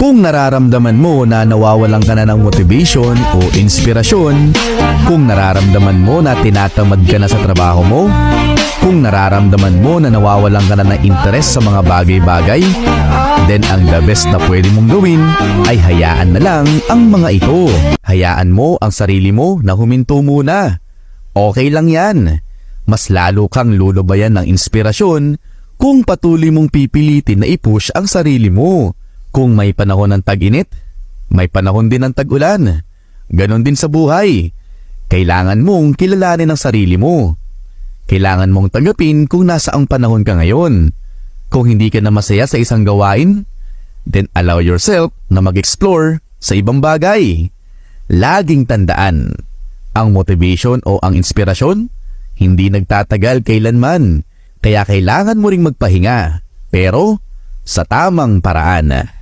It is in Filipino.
Kung nararamdaman mo na nawawalan ka na ng motivation o inspirasyon, kung nararamdaman mo na tinatamad ka na sa trabaho mo, kung nararamdaman mo na nawawalan ka na ng interes sa mga bagay-bagay, then ang the best na pwede mong gawin ay hayaan na lang ang mga ito. Hayaan mo ang sarili mo na huminto muna. Okay lang yan. Mas lalo kang lulubayan ng inspirasyon kung patuloy mong pipilitin na i-push ang sarili mo. Kung may panahon ng tag-init, may panahon din ng tag-ulan. Ganon din sa buhay. Kailangan mong kilalanin ang sarili mo. Kailangan mong tanggapin kung nasaang panahon ka ngayon. Kung hindi ka na masaya sa isang gawain, then allow yourself na mag-explore sa ibang bagay. Laging tandaan, ang motivation o ang inspirasyon, hindi nagtatagal kailanman. Kaya kailangan mo ring magpahinga, pero sa tamang paraan.